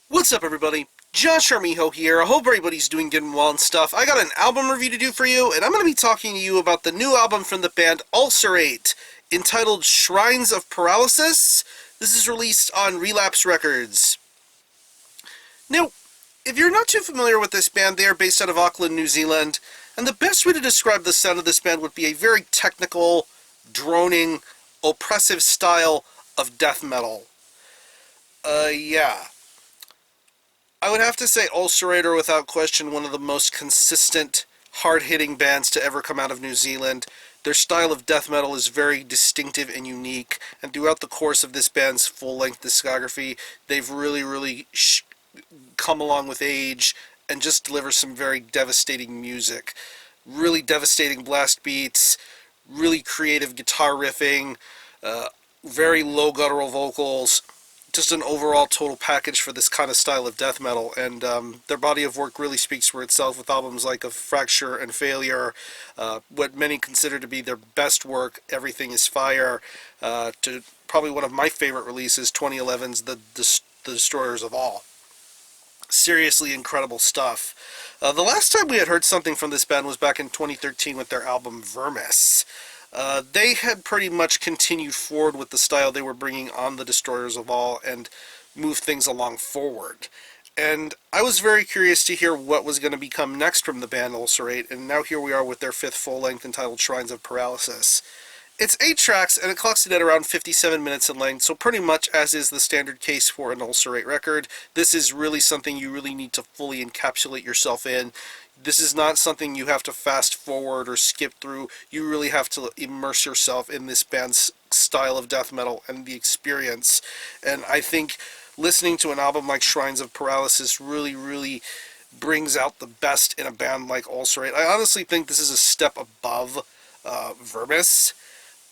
What's up, everybody? Josh Armijo here. I hope everybody's doing good and well and stuff. I got an album review to do for you, and I'm going to be talking to you about the new album from the band Ulcerate, entitled Shrines of Paralysis. This is released on Relapse Records. Now, if you're not too familiar with this band, they are based out of Auckland, New Zealand, and the best way to describe the sound of this band would be a very technical, droning, oppressive style of death metal. Yeah. I would have to say Ulcerate are without question one of the most consistent, hard-hitting bands to ever come out of New Zealand. Their style of death metal is very distinctive and unique, and throughout the course of this band's full-length discography, they've really come along with age and just deliver some very devastating music. Really devastating blast beats, really creative guitar riffing, very low guttural vocals, just an overall total package for this kind of style of death metal, and their body of work really speaks for itself with albums like A Fracture and Failure, what many consider to be their best work, Everything is Fire, to probably one of my favorite releases, 2011's The Destroyers of All. Seriously incredible stuff. The last time we had heard something from this band was back in 2013 with their album Vermis. They had pretty much continued forward with the style they were bringing on the Destroyers of All and moved things along forward. And I was very curious to hear what was going to become next from the band Ulcerate, and now here we are with their fifth full-length entitled Shrines of Paralysis. It's 8 tracks, and it clocks it at around 57 minutes in length, so pretty much as is the standard case for an Ulcerate record, this is really something you really need to fully encapsulate yourself in. This is not something you have to fast forward or skip through. You really have to immerse yourself in this band's style of death metal and the experience. And I think listening to an album like Shrines of Paralysis really brings out the best in a band like Ulcerate. I honestly think this is a step above Vermis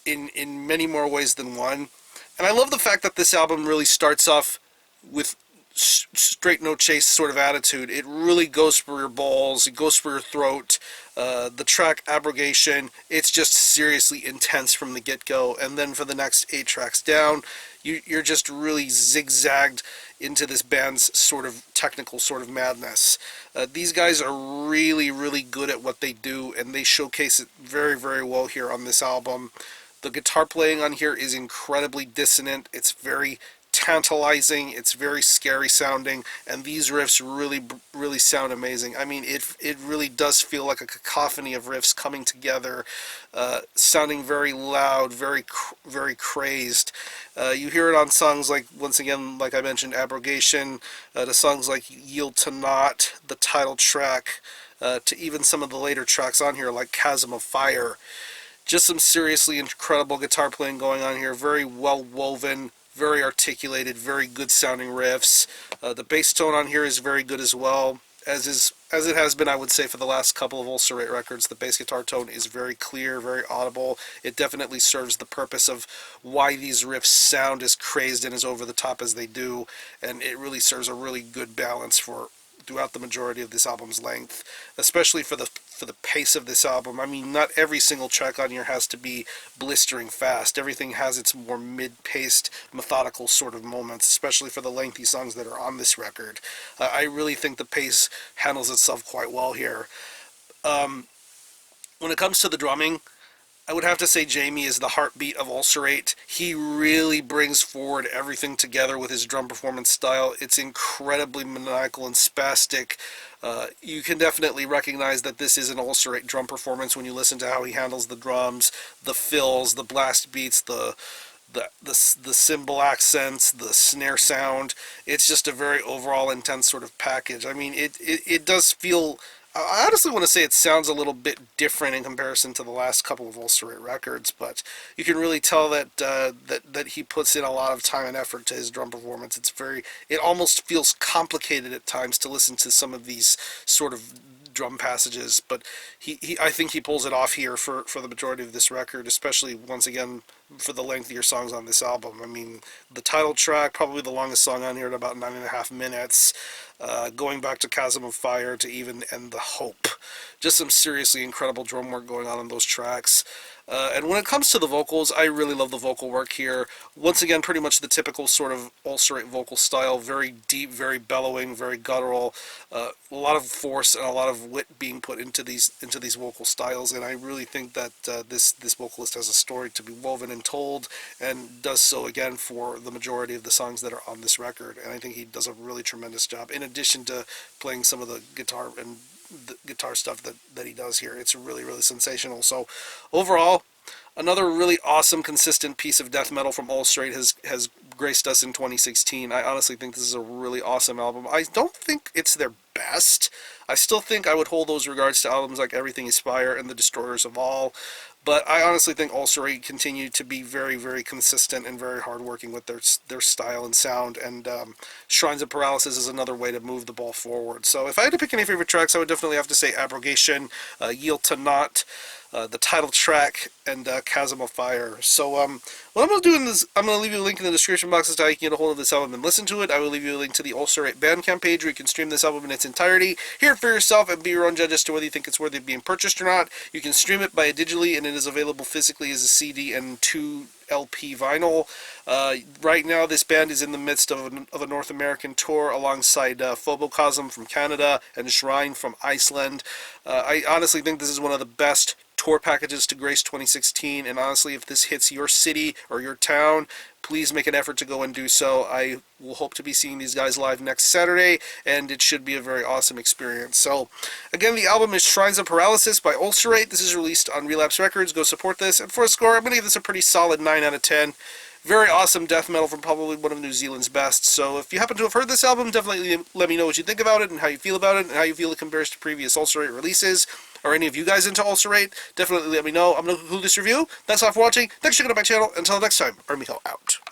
in many more ways than one. And I love the fact that this album really starts off with straight no chase sort of attitude. It really goes for your balls, it goes for your throat. The track Abrogation, it's just seriously intense from the get-go, and then for the next 8 tracks down, you're just really zigzagged into this band's sort of technical sort of madness. These guys are really good at what they do, and they showcase it very well here on this album. The guitar playing on here is incredibly dissonant. It's very tantalizing, it's very scary sounding, and these riffs really sound amazing. I mean, it really does feel like a cacophony of riffs coming together, sounding very loud, very crazed. You hear it on songs like, once again, like I mentioned, Abrogation, to songs like Yield to Not, the title track, to even some of the later tracks on here like Chasm of Fire. Just some seriously incredible guitar playing going on here, very well woven, very articulated, very good sounding riffs. The bass tone on here is very good as well, as it has been, I would say, for the last couple of Ulcerate records. The bass guitar tone is very clear, very audible. It definitely serves the purpose of why these riffs sound as crazed and as over the top as they do, and it really serves a really good balance throughout the majority of this album's length, especially for the pace of this album. I mean, not every single track on here has to be blistering fast. Everything has its more mid-paced, methodical sort of moments, especially for the lengthy songs that are on this record. I really think the pace handles itself quite well here. When it comes to the drumming, I would have to say Jamie is the heartbeat of Ulcerate. He really brings forward everything together with his drum performance style. It's incredibly maniacal and spastic. You can definitely recognize that this is an Ulcerate drum performance when you listen to how he handles the drums, the fills, the blast beats, the cymbal accents, the snare sound. It's just a very overall intense sort of package. I mean, it does feel... I honestly want to say it sounds a little bit different in comparison to the last couple of Ulcerate records, but you can really tell that that he puts in a lot of time and effort to his drum performance. It almost feels complicated at times to listen to some of these sort of drum passages, but I think he pulls it off here for the majority of this record, especially, once again, for the lengthier songs on this album. I mean, the title track, probably the longest song on here, at about 9.5 minutes, going back to Chasm of Fire to even end the Hope. Just some seriously incredible drum work going on those tracks. And when it comes to the vocals, I really love the vocal work here. Once again, pretty much the typical sort of Ulcerate vocal style, very deep, very bellowing, very guttural, a lot of force and a lot of wit being put into these vocal styles. And I really think that this vocalist has a story to be woven and told, and does so again for the majority of the songs that are on this record. And I think he does a really tremendous job. In addition to playing some of the guitar and the guitar stuff that he does here, it's really, really sensational. So overall, another really awesome, consistent piece of death metal from Ulcerate has graced us in 2016. I honestly think this is a really awesome album. I don't think it's their best. I still think I would hold those regards to albums like Everything Is Fire and The Destroyers of All. But I honestly think Ulcerate continue to be very, very consistent and very hardworking with their style and sound. And Shrines of Paralysis is another way to move the ball forward. So if I had to pick any favorite tracks, I would definitely have to say Abrogation, Yield to Not, the title track, and Chasm of Fire. So what I'm going to do in this, I'm going to leave you a link in the description box as to how you can get a hold of this album and listen to it. I will leave you a link to the Ulcerate Bandcamp page where you can stream this album in its entirety. Hear it for yourself and be your own judge as to whether you think it's worthy of being purchased or not. You can stream it by digitally, and it is available physically as a CD and 2 LP vinyl. Right now, this band is in the midst of a North American tour alongside Phobocosm from Canada and Shrine from Iceland. I honestly think this is one of the best tour packages to grace 2016, and honestly, if this hits your city or your town, please make an effort to go and do so. I will hope to be seeing these guys live next Saturday, and it should be a very awesome experience. So, again, the album is Shrines of Paralysis by Ulcerate. This is released on Relapse Records. Go support this. And for a score, I'm going to give this a pretty solid 9 out of 10. Very awesome death metal from probably one of New Zealand's best. So if you happen to have heard this album, definitely let me know what you think about it and how you feel about it and how you feel it compares to previous Ulcerate releases. Or any of you guys into Ulcerate, definitely let me know. I'm going to conclude this review. Thanks a lot for watching. Thanks for checking out my channel. Until next time, Armijo out.